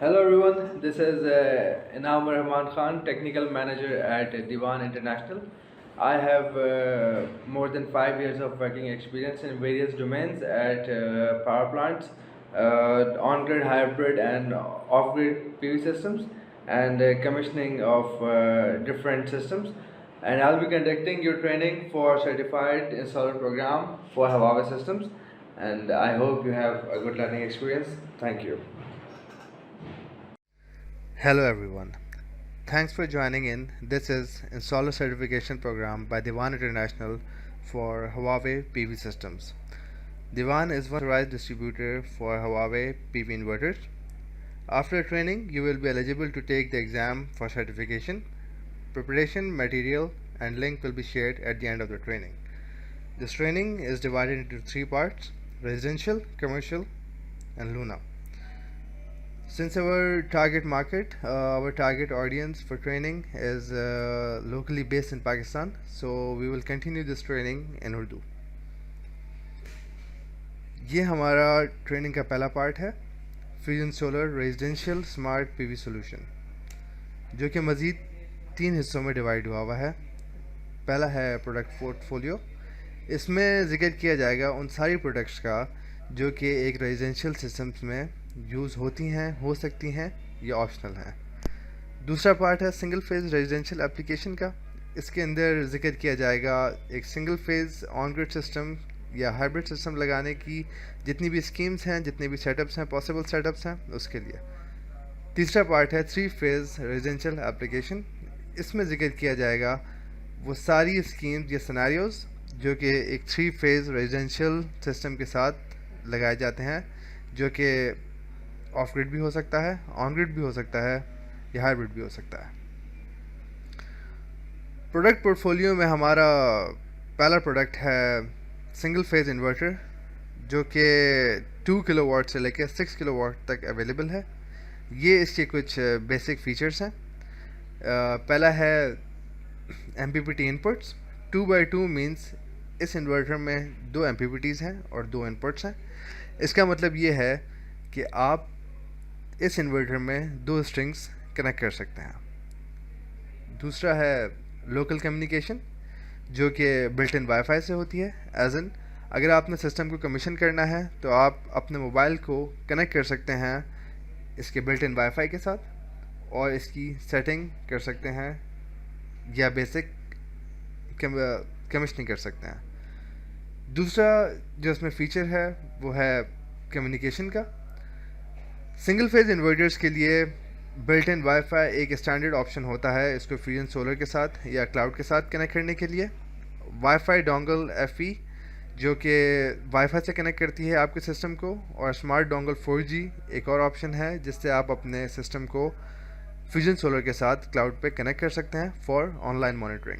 Hello everyone, this is Inam Rahman Khan, Technical Manager at Diwan International. I have more than 5 years of working experience in various domains at power plants, on-grid hybrid and off-grid PV systems, and commissioning of different systems. And I'll be conducting your training for certified installer program for Huawei systems. And I hope you have a good learning experience. Thank you. Hello everyone. Thanks for joining in. This is Installer Certification Program by Diwan International for Huawei PV Systems. Diwan is one authorized distributor for Huawei PV inverters. After training, you will be eligible to take the exam for certification. Preparation, material, and link will be shared at the end of the training. This training is divided into three parts: residential, commercial, and Luna. Since our target market, our target audience for training is locally based in Pakistan, so we will continue this training in Urdu. ये हमारा training का पहला part है, fusion solar residential smart PV solution, जो कि मज़ीद 3 हिस्सों में डिवाइड हुआ है। पहला है प्रोडक्ट पोर्टफोलियो। इसमें ज़िक्र किया जाएगा उन सारी प्रोडक्ट्स का जो कि एक रेजिडेंशियल सिस्टम्स में यूज़ होती हैं, हो सकती हैं या ऑप्शनल हैं। दूसरा पार्ट है सिंगल फेज़ रेजिडेंशियल एप्लीकेशन का। इसके अंदर ज़िक्र किया जाएगा एक single phase on grid system या हाइब्रिड सिस्टम लगाने की जितनी भी स्कीम्स हैं, जितने भी सेटअप्स हैं, पॉसिबल सेटअप्स हैं, उसके लिए। तीसरा पार्ट है 3 फेज़ रेजिडेंशियल एप्लीकेशन। इसमें ज़िक्र किया जाएगा वो सारी स्कीम्स या सिनेरियोज़ जो कि एक 3 फेज़ रेजिडेंशियल सिस्टम के साथ लगाए जाते हैं, जो कि ऑफ ग्रिड भी हो सकता है, ऑन ग्रिड भी हो सकता है या हाइब्रिड भी हो सकता है। प्रोडक्ट पोर्टफोलियो में हमारा पहला प्रोडक्ट है सिंगल फेज़ इन्वर्टर, जो कि 2 किलोवाट से लेकर 6 किलोवाट तक अवेलेबल है। ये इसके कुछ बेसिक फीचर्स हैं। पहला है MPPT इनपुट्स। 2x2 मीन्स इस इन्वर्टर में 2 MPPTs हैं और 2 इनपुट्स हैं। इसका मतलब ये है कि आप इस इन्वर्टर में 2 स्ट्रिंग्स कनेक्ट कर सकते हैं। दूसरा है लोकल कम्युनिकेशन, जो कि बिल्ट इन वाईफाई से होती है। एज इन अगर आपने सिस्टम को कमीशन करना है तो आप अपने मोबाइल को कनेक्ट कर सकते हैं इसके बिल्ट इन वाईफाई के साथ और इसकी सेटिंग कर सकते हैं या बेसिक कमीशनिंग कर सकते हैं। दूसरा जो इसमें फ़ीचर है वो है कम्युनिकेशन का। सिंगल फेज़ इन्वर्टर्स के लिए बिल्ट इन वाईफाई एक स्टैंडर्ड ऑप्शन होता है इसको फ्यूजन सोलर के साथ या क्लाउड के साथ कनेक्ट करने के लिए। वाईफाई डोंगल FE जो कि वाईफाई से कनेक्ट करती है आपके सिस्टम को, और स्मार्ट डोंगल 4G एक और ऑप्शन है जिससे आप अपने सिस्टम को फ्यूजन सोलर के साथ क्लाउड पे कनेक्ट कर सकते हैं for online monitoring.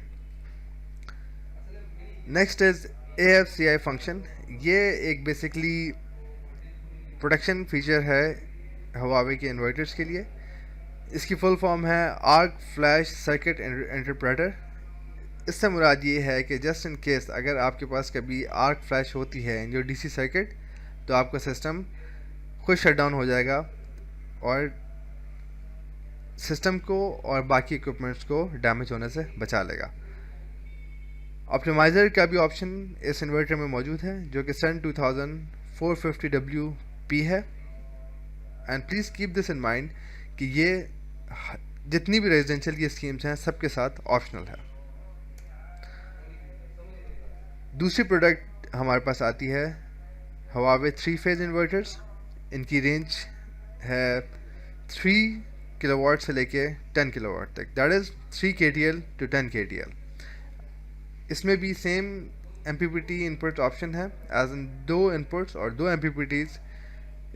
Next is AFCI function. ये एक बेसिकली प्रोटेक्शन फीचर है Huawei के इन्वर्टर्स के लिए। इसकी फुल फॉर्म है आर्क फ्लैश सर्किट इंटरप्रेटर। इससे मुराद ये है कि जस्ट इन केस अगर आपके पास कभी आर्क फ्लैश होती है इन योर DC सर्किट, तो आपका सिस्टम खुद शट डाउन हो जाएगा और सिस्टम को और बाकी इक्विपमेंट्स को डैमेज होने से बचा लेगा। ऑप्टिमाइज़र का भी ऑप्शन इस इन्वर्टर में मौजूद है जो कि सन 2450WP है। And please keep this in mind कि ये जितनी भी रेजिडेंशियल की स्कीम्स हैं सबके साथ ऑप्शनल है। दूसरी प्रोडक्ट हमारे पास आती है Huawei 3 फेज़ इन्वर्टर्स। इनकी रेंज है 3 किलोवाट से लेके 10 किलोवाट तक, that is 3 KTL to 10 KTL। इसमें भी सेम MPPT इनपुट ऑप्शन है, एज इन 2 इनपुट्स और 2 MPPTs।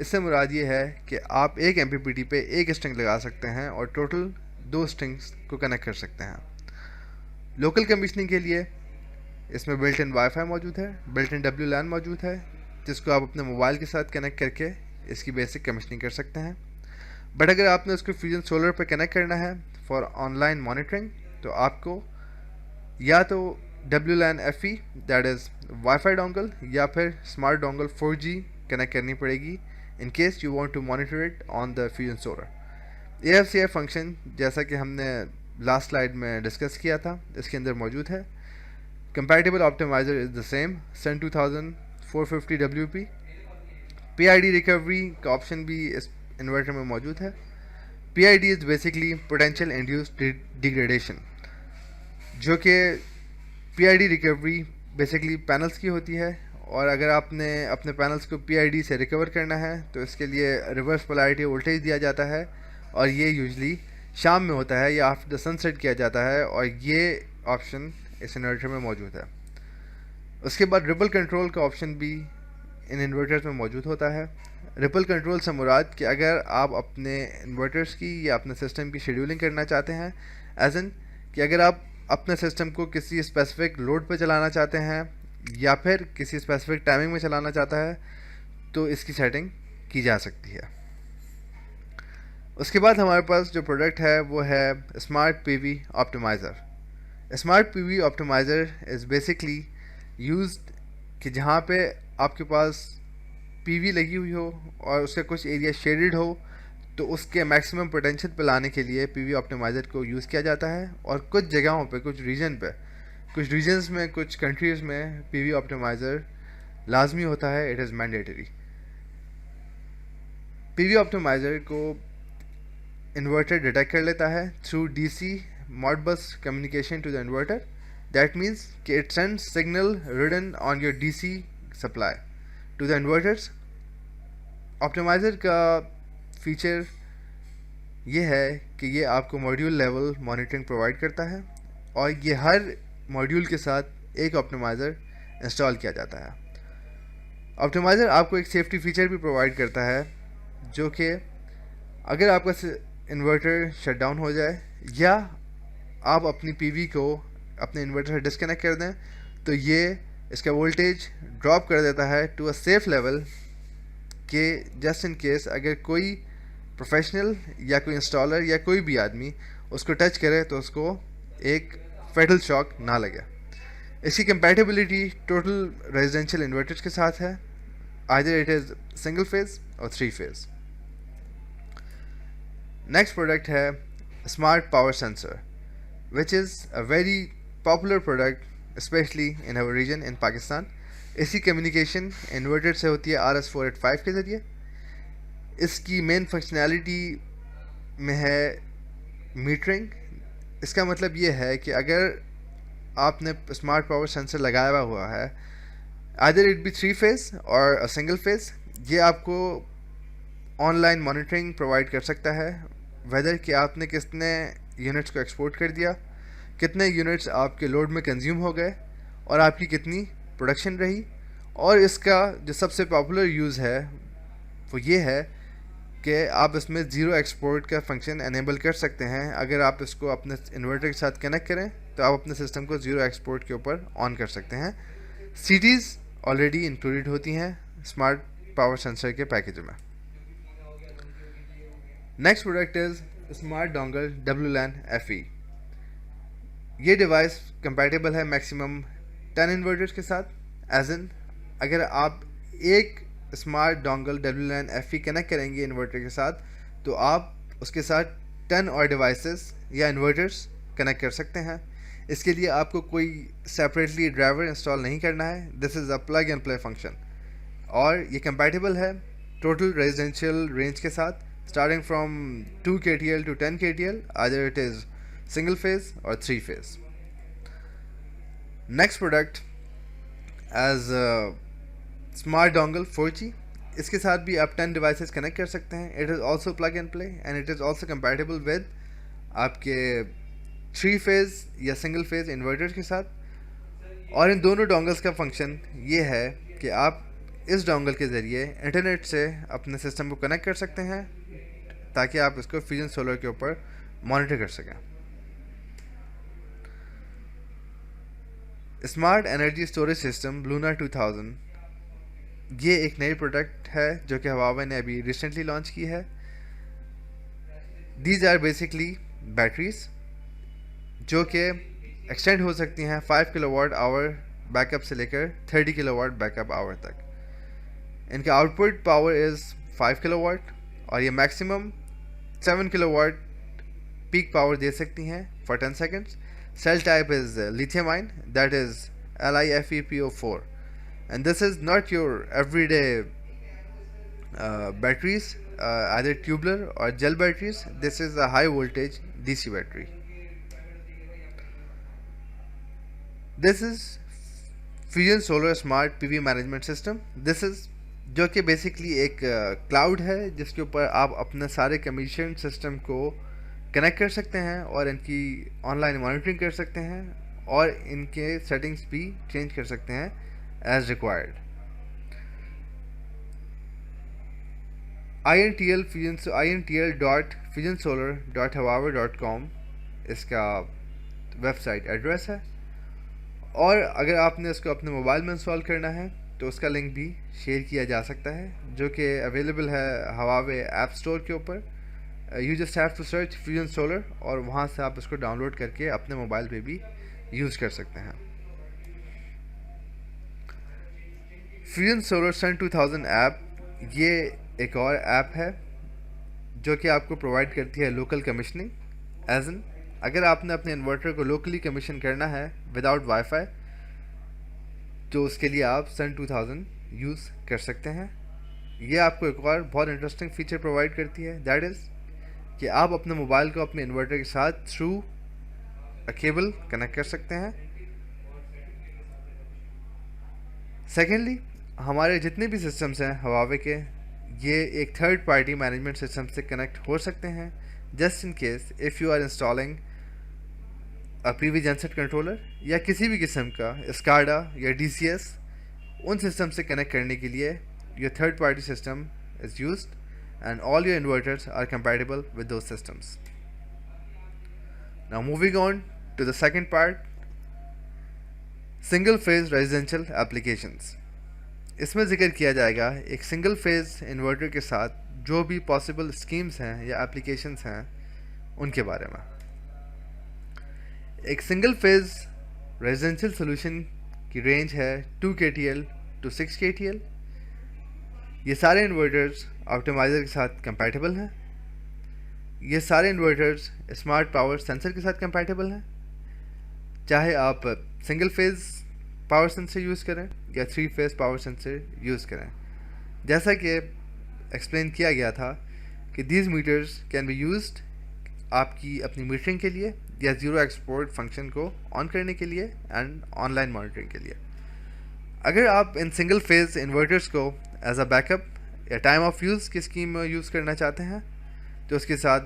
इससे मुराद ये है कि आप एक MPPT पे एक स्ट्रिंग लगा सकते हैं और टोटल 2 स्ट्रिंग्स को कनेक्ट कर सकते हैं। लोकल कमीशनिंग के लिए इसमें बिल्ट इन वाईफाई मौजूद है, बिल्ट इन WLAN मौजूद है, जिसको आप अपने मोबाइल के साथ कनेक्ट करके इसकी बेसिक कमीशनिंग कर सकते हैं। बट अगर आपने उसको फ्यूजन सोलर पे कनेक्ट करना है फॉर ऑनलाइन मॉनिटरिंग, तो आपको या तो WLAN FE that is wifi dongle या फिर स्मार्ट डोंगल 4G कनेक्ट करनी पड़ेगी in case you want to monitor it on the Fusion Solar. AFCF function जैसा कि हमने लास्ट स्लाइड में डिस्कस किया था इसके अंदर मौजूद है. Compatible optimizer is the same, Sun 2000 450 WP. PID recovery का ऑप्शन भी इस इन्वर्टर में मौजूद है. PID is basically potential induced degradation, जो कि PID रिकवरी बेसिकली पैनल्स की होती है, और अगर आपने अपने पैनल्स को PID से रिकवर करना है तो इसके लिए रिवर्स पोलैरिटी वोल्टेज दिया जाता है, और ये यूजली शाम में होता है या आफ्टर द सनसेट किया जाता है, और ये ऑप्शन इस इन्वर्टर में मौजूद है. उसके बाद रिपल कंट्रोल का ऑप्शन भी इन इन्वर्टर्स में मौजूद होता है. रिपल कंट्रोल से मुराद कि अगर आप अपने इन्वर्टर्स की या अपने सिस्टम की शेड्यूलिंग करना चाहते हैं, एज इन कि अगर आप अपने सिस्टम को किसी स्पेसिफिक लोड पर चलाना चाहते हैं या फिर किसी स्पेसिफिक टाइमिंग में चलाना चाहता है, तो इसकी सेटिंग की जा सकती है. उसके बाद हमारे पास जो प्रोडक्ट है वो है smart PV optimiser. Smart PV optimiser is basically used कि जहाँ पे आपके पास PV लगी हुई हो और उसका कुछ एरिया शेडेड हो, तो उसके मैक्सिमम पोटेंशियल पे लाने के लिए PV ऑप्टिमाइज़र को यूज़ किया जाता है. और कुछ जगहों पे, कुछ रीजन्स में, कुछ कंट्रीज़ में PV ऑप्टिमाइज़र लाजमी होता है, it is mandatory. PV optimiser को इन्वर्टर डिटेक्ट कर लेता है through DC Modbus communication to the inverter. That means कि it sends signal written on your DC supply to the inverters. Optimiser का फीचर ये है कि ये आपको मॉड्यूल लेवल मॉनिटरिंग प्रोवाइड करता है, और ये हर मॉड्यूल के साथ एक ऑप्टिमाइज़र इंस्टॉल किया जाता है. ऑप्टिमाइज़र आपको एक सेफ्टी फीचर भी प्रोवाइड करता है, जो कि अगर आपका इन्वर्टर शट डाउन हो जाए या आप अपनी PV को अपने इन्वर्टर से डिस्कनेक्ट कर दें, तो ये इसका वोल्टेज ड्रॉप कर देता है टू अ सेफ लेवल कि जस्ट इन केस अगर कोई प्रोफेशनल या कोई इंस्टॉलर या कोई भी आदमी उसको टच करे तो उसको एक फेटल शॉक ना लगे. इसकी कंपैटिबिलिटी टोटल रेजिडेंशियल इन्वर्टर्स के साथ है, either it is single phase और 3 फेज. नेक्स्ट प्रोडक्ट है smart power sensor, which is a very popular product especially in our region in Pakistan. इसकी कम्युनिकेशन इन्वर्टर से होती है RS485 के ज़रिए. इसकी मेन फंक्शनैलिटी में है मीटरिंग. इसका मतलब ये है कि अगर आपने स्मार्ट पावर सेंसर लगाया हुआ है, आइदर इट बी 3 फेज और अ सिंगल फेज, ये आपको ऑनलाइन मॉनिटरिंग प्रोवाइड कर सकता है, वेदर कि आपने कितने यूनिट्स को एक्सपोर्ट कर दिया, कितने यूनिट्स आपके लोड में कंज्यूम हो गए, और आपकी कितनी प्रोडक्शन रही. और इसका जो सबसे पॉपुलर यूज़ है वो ये है कि आप इसमें ज़ीरो एक्सपोर्ट का फंक्शन एनेबल कर सकते हैं. अगर आप इसको अपने इन्वर्टर के साथ कनेक्ट करें तो आप अपने सिस्टम को ज़ीरो एक्सपोर्ट के ऊपर ऑन कर सकते हैं. CTs ऑलरेडी इंक्लूडेड होती हैं स्मार्ट पावर सेंसर के पैकेज में. Next product is smart dongle WLAN FE. ये डिवाइस कंपैटिबल है मैक्सिमम 10 इन्वर्टर्स के साथ, एज इन अगर आप एक smart dongle WLAN FE connect करेंगे इन्वर्टर के साथ, तो आप उसके साथ 10 और डिवाइसेस या इन्वर्टर्स कनेक्ट कर सकते हैं. इसके लिए आपको कोई सेपरेटली ड्राइवर इंस्टॉल नहीं करना है. This is a plug and play function, और ये कंपैटिबल है टोटल रेजिडेंशियल रेंज के साथ, starting from 2 KTL to 10 KTL, either it is single phase or 3 phase. Next product as smart dongle 4G. इसके साथ भी आप 10 devices connect कर सकते हैं. It is also plug and play and it is also compatible with आपके 3 phase या single phase inverters के साथ. और इन दोनों dongles का function ये है कि आप इस डोंगल के ज़रिए इंटरनेट से अपने सिस्टम को कनेक्ट कर सकते हैं ताकि आप इसको फ्यूजन सोलर के ऊपर मॉनिटर कर सकें. Smart energy storage system Luna 2000, ये एक नई प्रोडक्ट है जो कि हवावे ने अभी रिसेंटली लॉन्च की है. दीज आर बेसिकली बैटरीज जो कि एक्सटेंड हो सकती हैं 5 किलोवाट आवर बैकअप से लेकर 30 किलोवाट बैकअप आवर तक. इनका आउटपुट पावर इज़ 5 किलोवाट और ये मैक्सिमम 7 किलोवाट पीक पावर दे सकती हैं for 10 seconds. Cell type is lithium ion, that is LiFePO4, and this is not your everyday batteries, either tubular or gel batteries. This is a high voltage DC battery. This is Fusion Solar Smart PV Management System. This is जो कि basically एक cloud है जिसके ऊपर आप अपने सारे commission system को कनेक्ट कर सकते हैं और इनकी ऑनलाइन मॉनिटरिंग कर सकते हैं और इनके सेटिंग्स भी चेंज कर सकते हैं एज रिक्वायर्ड. intl.fusionsolar.huawei.com इसका वेबसाइट एड्रेस है और अगर आपने इसको अपने मोबाइल में इंस्टॉल करना है तो उसका लिंक भी शेयर किया जा सकता है जो कि अवेलेबल है Huawei ऐप स्टोर के ऊपर. You just have to search Fusion Solar और वहाँ से आप इसको डाउनलोड करके अपने मोबाइल पे भी यूज़ कर सकते हैं. फ्यूजन सोलर सन 2000 ऐप ये एक और ऐप है जो कि आपको प्रोवाइड करती है लोकल कमीशनिंग. एज इन अगर आपने अपने इन्वर्टर को लोकली कमीशन करना है विदाउट वाईफाई तो उसके लिए आप सन 2000 यूज़ कर सकते हैं. ये आपको एक और बहुत इंटरेस्टिंग फीचर प्रोवाइड करती है, दैट इज़ कि आप अपने मोबाइल को अपने इन्वर्टर के साथ थ्रू अ केबल कनेक्ट कर सकते हैं. सेकेंडली, हमारे जितने भी सिस्टम्स हैं Huawei के ये एक थर्ड पार्टी मैनेजमेंट सिस्टम से कनेक्ट हो सकते हैं just in case if you are installing a PV genset controller या किसी भी किस्म का SCADA या DCS. उन सिस्टम से कनेक्ट करने के लिए your third party system is used and all your inverters are compatible with those systems. Now moving on to the second part, single phase residential applications. इसमें जिक्र किया जाएगा एक सिंगल फेज इन्वर्टर के साथ जो भी पॉसिबल स्कीम्स हैं या एप्लीकेशंस हैं उनके बारे में. एक सिंगल फेज रेजिडेंशियल सोल्यूशन की रेंज है 2 KTL to 6 KTL. ये सारे इन्वर्टर्स ऑप्टिमाइज़र के साथ कंपैटिबल हैं. ये सारे इन्वर्टर्स स्मार्ट पावर सेंसर के साथ कंपैटिबल हैं, चाहे आप single phase power sensor use करें या 3 फेज पावर सेंसर यूज़ करें. जैसा कि एक्सप्लेन किया गया था कि these meters can be used आपकी अपनी मीटरिंग के लिए या ज़ीरो एक्सपोर्ट फंक्शन को ऑन करने के लिए एंड ऑनलाइन मॉनिटरिंग के लिए. अगर आप इन सिंगल फेज इन्वर्टर्स को एज अ बैकअप या टाइम ऑफ यूज़ की स्कीम में यूज़ करना चाहते हैं तो उसके साथ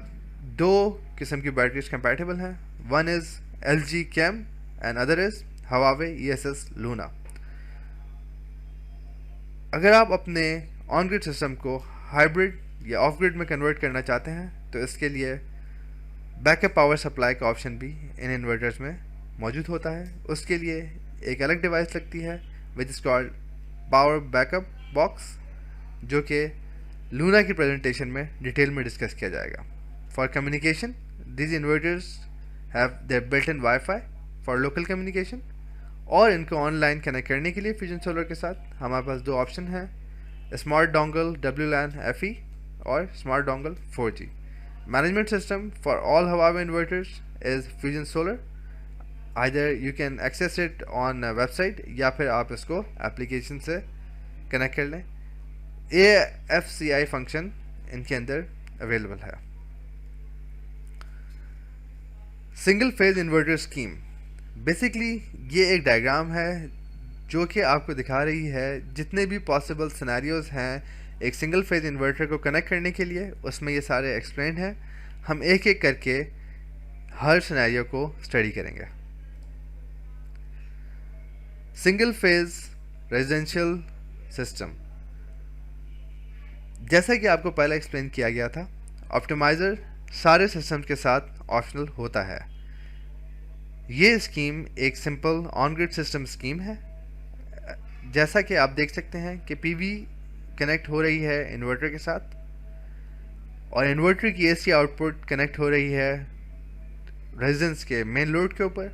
2 किस्म की बैटरीज कंपैटिबल हैं. One is LG Chem and other is Huawei ESS Luna. अगर आप अपने ऑन ग्रिड सिस्टम को हाइब्रिड या ऑफ ग्रिड में कन्वर्ट करना चाहते हैं तो इसके लिए बैकअप पावर सप्लाई का ऑप्शन भी इन इन्वर्टर्स में मौजूद होता है. उसके लिए एक अलग डिवाइस लगती है which is called power backup box जो कि लूना की प्रेजेंटेशन में डिटेल में डिस्कस किया जाएगा. For communication these inverters have their built in wifi for local communication और इनको ऑनलाइन कनेक्ट करने के लिए फ्यूजन सोलर के साथ हमारे पास 2 ऑप्शन हैं, स्मार्ट डोंगल WLAN FE और smart dongle 4G. Management system for all Huawei inverters is Fusion Solar. Either you can access it on website या फिर आप इसको एप्लीकेशन से कनेक्ट कर लें. AFCI फंक्शन इनके अंदर अवेलेबल है. Single phase inverter scheme basically ये एक डायग्राम है जो कि आपको दिखा रही है जितने भी पॉसिबल सिनेरियोज हैं एक सिंगल फेज इन्वर्टर को कनेक्ट करने के लिए. उसमें ये सारे एक्सप्लेन हैं. हम एक एक करके हर सिनेरियो को स्टडी करेंगे. सिंगल फेज रेजिडेंशियल सिस्टम, जैसा कि आपको पहले एक्सप्लेन किया गया था, ऑप्टिमाइज़र सारे सिस्टम के साथ ऑप्शनल होता है. ये स्कीम एक simple on grid system scheme है. जैसा कि आप देख सकते हैं कि PV कनेक्ट हो रही है इन्वर्टर के साथ और इन्वर्टर की AC आउटपुट कनेक्ट हो रही है रेजिडेंस के मेन लोड के ऊपर.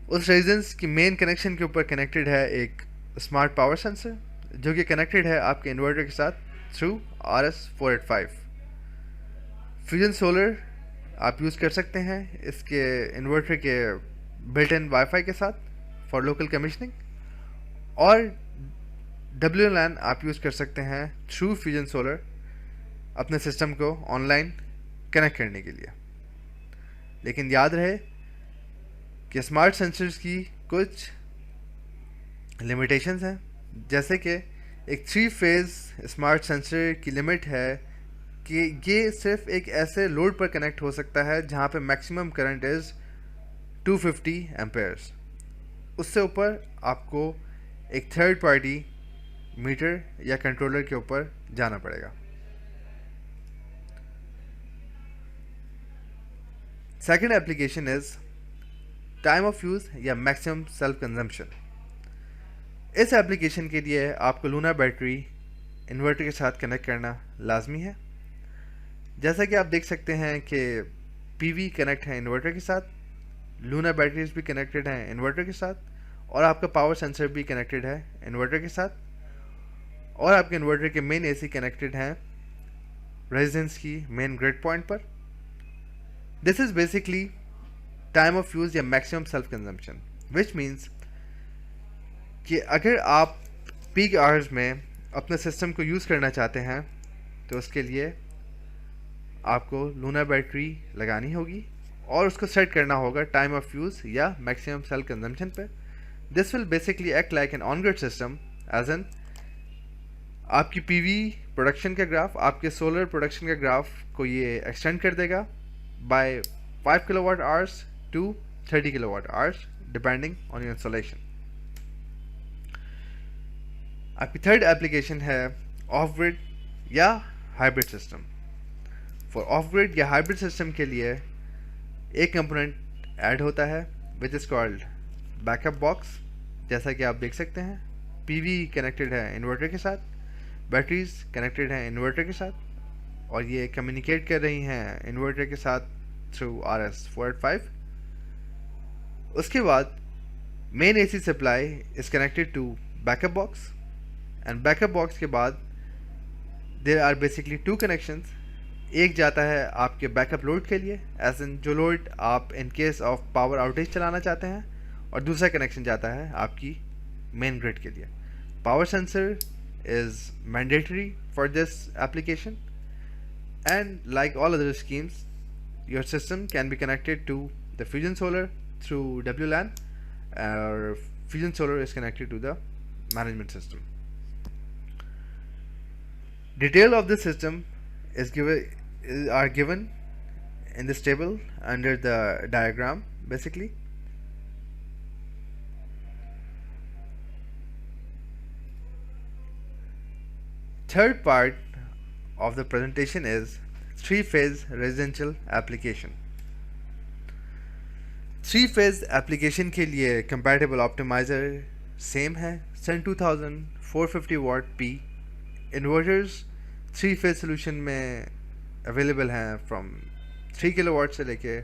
उस रेजिडेंस की मेन कनेक्शन के ऊपर कनेक्टेड है एक स्मार्ट पावर सेंसर जो कि कनेक्टेड है आपके इन्वर्टर के साथ थ्रू RS485। फ्यूजन सोलर आप यूज़ कर सकते हैं इसके इन्वर्टर के बिल्ट इन वाईफाई के साथ फॉर लोकल कमीशनिंग, और WLAN आप यूज़ कर सकते हैं थ्रू फ्यूजन सोलर अपने सिस्टम को ऑनलाइन कनेक्ट करने के लिए। लेकिन याद रहे कि स्मार्ट सेंसर्स की कुछ लिमिटेशंस हैं, जैसे कि एक 3 फेज़ स्मार्ट सेंसर की लिमिट है कि ये सिर्फ एक ऐसे लोड पर कनेक्ट हो सकता है जहाँ पे मैक्सिमम करंट इज़ 250 एम्पेयर्स। उससे ऊपर आपको एक थर्ड पार्टी मीटर या कंट्रोलर के ऊपर जाना पड़ेगा। Second application is time of use या मैक्सिमम सेल्फ कंजम्पशन। इस एप्लीकेशन के लिए आपको लूना बैटरी इन्वर्टर के साथ कनेक्ट करना लाजमी है। जैसा कि आप देख सकते हैं कि PV कनेक्ट है इन्वर्टर के साथ, लूना बैटरीज भी कनेक्टेड हैं इन्वर्टर के साथ, और आपका पावर सेंसर भी कनेक्टेड है इन्वर्टर के साथ, और आपके इन्वर्टर के मेन AC कनेक्टेड हैं रेजिडेंस की मेन ग्रिड पॉइंट पर। This is basically time of use या maximum self consumption, which means कि अगर आप पीक आवर्स में अपने सिस्टम को यूज़ करना चाहते हैं तो उसके लिए आपको लूना बैटरी लगानी होगी और उसको सेट करना होगा टाइम ऑफ यूज़ या मैक्सिमम सेल्फ कंजम्पशन पे। This will basically act like an on grid system, as an आपकी PV प्रोडक्शन का ग्राफ, आपके सोलर प्रोडक्शन का ग्राफ को ये एक्सटेंड कर देगा by 5 kilowatt hours to 30 kilowatt hours depending on your installation. आपकी थर्ड एप्लीकेशन है ऑफ ग्रिड या hybrid system. For off grid या हाइब्रिड सिस्टम के लिए एक कंपोनेंट ऐड होता है which is called backup box. जैसा कि आप देख सकते हैं PV कनेक्टेड है इन्वर्टर के साथ, बैटरीज कनेक्टेड हैं इन्वर्टर के साथ, और ये कम्युनिकेट कर रही हैं इन्वर्टर के साथ थ्रू RS485। उसके बाद main AC supply is connected to backup box, and backup box के बाद देयर आर बेसिकली 2 कनेक्शंस। एक जाता है आपके बैकअप लोड के लिए, एज इन जो लोड आप in case of power outage चलाना चाहते हैं, और दूसरा कनेक्शन जाता है आपकी मेन ग्रिड के लिए। Power sensor is mandatory for this application, and like all other schemes your system can be connected to the Fusion Solar through WLAN, और Fusion Solar is connected to the management system. Detail of the system are given in this table under the diagram basically. Third part of the presentation is three-phase residential application. Three-phase application के लिए compatible optimizer same है, Sun 2000 450 watt P inverters 3-phase solution में available हैं from 3 kilowatt से लेके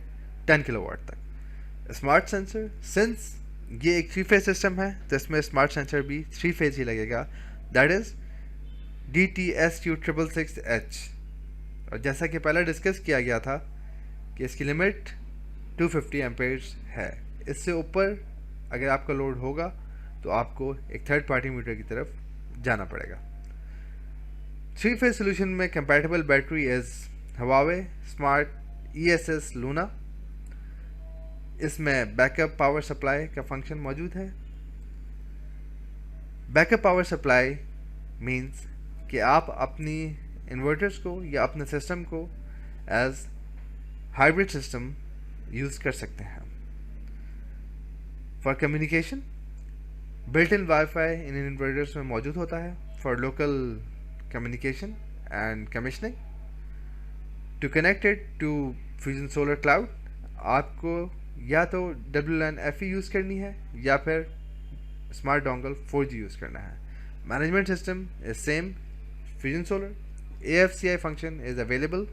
10 kilowatt तक. Smart sensor, since ये एक 3-phase सिस्टम है तो इसमें स्मार्ट सेंसर भी 3-phase ही लगेगा, दैट इज़ DTSQ666H. और जैसा कि पहले डिस्कस किया गया था कि इसकी लिमिट 250 एम्पेयर्स है. इससे ऊपर अगर आपका लोड होगा तो आपको एक थर्ड पार्टी मीटर की तरफ जाना पड़ेगा. 3-phase सोल्यूशन में compatible battery is Huawei smart ESS Luna. इसमें बैकअप पावर सप्लाई का फंक्शन मौजूद है. बैकअप पावर सप्लाई मीन्स कि आप अपनी इन्वर्टर्स को या अपने सिस्टम को एज हाइब्रिड सिस्टम यूज़ कर सकते हैं. For communication built in wifi in inverters में मौजूद होता है for local communication and commissioning. To connect it to Fusion Solar Cloud आपको या तो WLAN FE यूज़ करनी है या फिर Smart Dongle 4G यूज़ करना है. Management system is same, Fusion Solar. AFCI function is available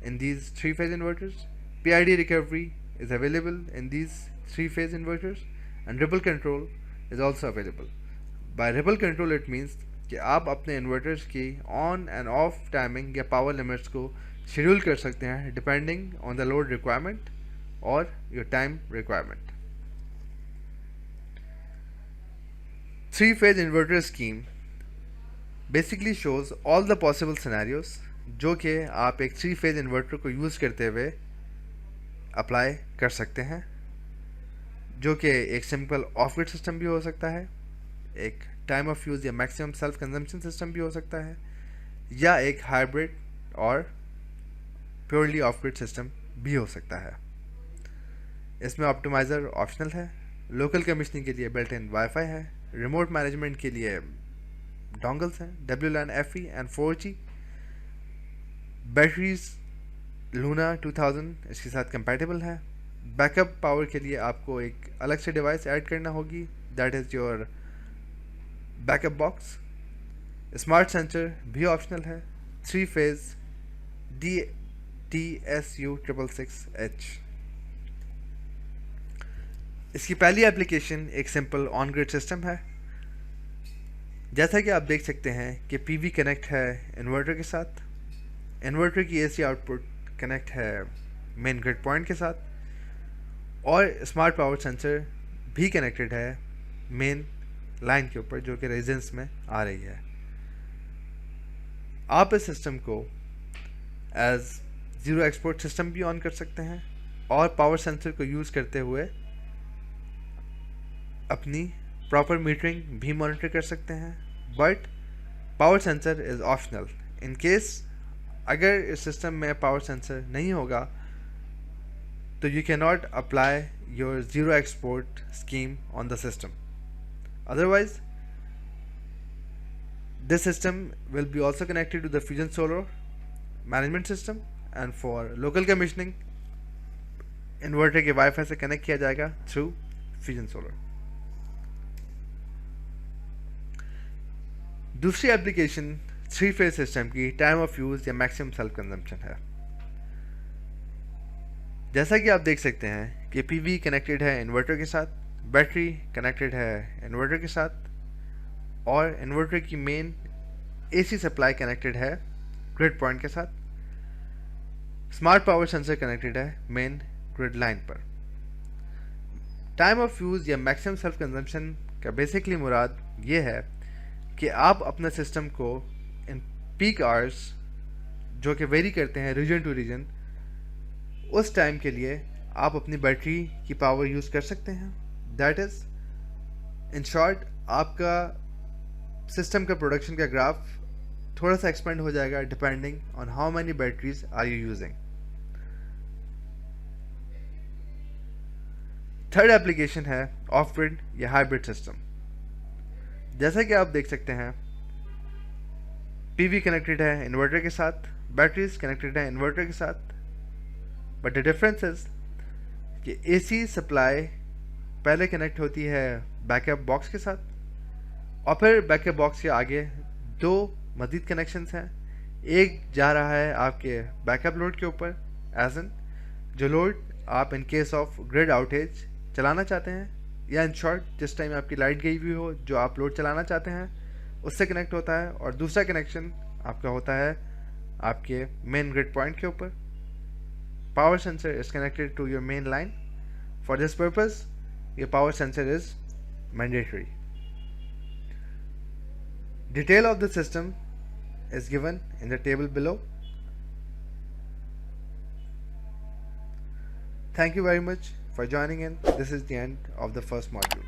in these 3-phase inverters. PID recovery is available in these 3-phase inverters, and ripple control is also available. By ripple control it means कि आप अपने inverters की on and off timing या power limits को schedule कर सकते हैं depending on the load requirement और your time requirement. 3-phase inverter scheme basically shows all the possible scenarios जो कि आप एक 3-phase इन्वर्टर को यूज़ करते हुए अप्लाई कर सकते हैं, जो कि एक सिंपल ऑफ ग्रिड सिस्टम भी हो सकता है, एक टाइम ऑफ यूज़ या मैक्सिमम सेल्फ कंजम्पशन सिस्टम भी हो सकता है, या एक हाइब्रिड और प्योरली ऑफ ग्रिड सिस्टम भी हो सकता है। इसमें ऑप्टिमाइज़र ऑप्शनल है, लोकल कमीशनिंग के लिए बिल्ट इन वाईफाई है, रिमोट मैनेजमेंट के लिए डोंगल्स हैं, WLAN FE and 4G, batteries Luna 2000 इसके साथ कंपैटिबल है। बैकअप पावर के लिए आपको एक अलग से डिवाइस ऐड करना होगी, that is your backup box. Smart sensor भी ऑप्शनल है। 3-phase DTSU666H। इसकी पहली एप्लीकेशन एक सिंपल ऑन ग्रिड सिस्टम है। जैसा कि आप देख सकते हैं कि PV कनेक्ट है इन्वर्टर के साथ, इन्वर्टर की AC आउटपुट कनेक्ट है मेन ग्रिड पॉइंट के साथ, और स्मार्ट पावर सेंसर भी कनेक्टेड है मेन लाइन के ऊपर जो कि रेजिडेंस में आ रही है। आप इस सिस्टम को एज ज़ीरो एक्सपोर्ट सिस्टम भी ऑन कर सकते हैं और पावर सेंसर को यूज़ करते हुए अपनी प्रॉपर मीटरिंग भी मॉनिटर कर सकते हैं, but power sensor is optional. In case अगर इस सिस्टम में पावर सेंसर नहीं होगा तो you can not apply your zero export scheme on the system. Otherwise this system will be also connected to the Fusion Solar management system, and for local commissioning inverter के WiFi से connect किया जाएगा through Fusion Solar. दूसरी application 3-phase system की time of use या maximum self consumption है। जैसा कि आप देख सकते हैं कि PV कनेक्टेड है इन्वर्टर के साथ, बैटरी कनेक्टेड है इन्वर्टर के साथ, और इन्वर्टर की मेन AC सप्लाई कनेक्टेड है ग्रिड पॉइंट के साथ। स्मार्ट पावर सेंसर कनेक्टेड है मेन ग्रिड लाइन पर। टाइम ऑफ यूज़ या मैक्सिमम सेल्फ कंजम्पशन का बेसिकली मुराद ये है कि आप अपने सिस्टम को इन पीक आवर्स जो कि वेरी करते हैं रीजन टू रीजन, उस टाइम के लिए आप अपनी बैटरी की पावर यूज़ कर सकते हैं। दैट इज़ इन शॉर्ट आपका सिस्टम का प्रोडक्शन का ग्राफ थोड़ा सा एक्सपेंड हो जाएगा depending on how many batteries are you using. Third application है ऑफ ग्रिड या हाइब्रिड सिस्टम। जैसा कि आप देख सकते हैं PV कनेक्टेड है इन्वर्टर के साथ, बैटरीज कनेक्टेड है इन्वर्टर के साथ, बट द डिफरेंस इज कि AC सप्लाई पहले कनेक्ट होती है बैकअप बॉक्स के साथ, और फिर बैकअप बॉक्स के आगे दो मज़ीद कनेक्शंस हैं। एक जा रहा है आपके बैकअप लोड के ऊपर, एज इन जो लोड आप in case of grid outage चलाना चाहते हैं, या इन शॉर्ट जिस टाइम आपकी लाइट गई हुई हो जो आप लोड चलाना चाहते हैं उससे कनेक्ट होता है, और दूसरा कनेक्शन आपका होता है आपके मेन ग्रिड पॉइंट के ऊपर। Power sensor is connected to your main line. For this purpose your power sensor is mandatory. Detail of the system is given in the table below. Thank you very much for joining in. This is the end of the first module.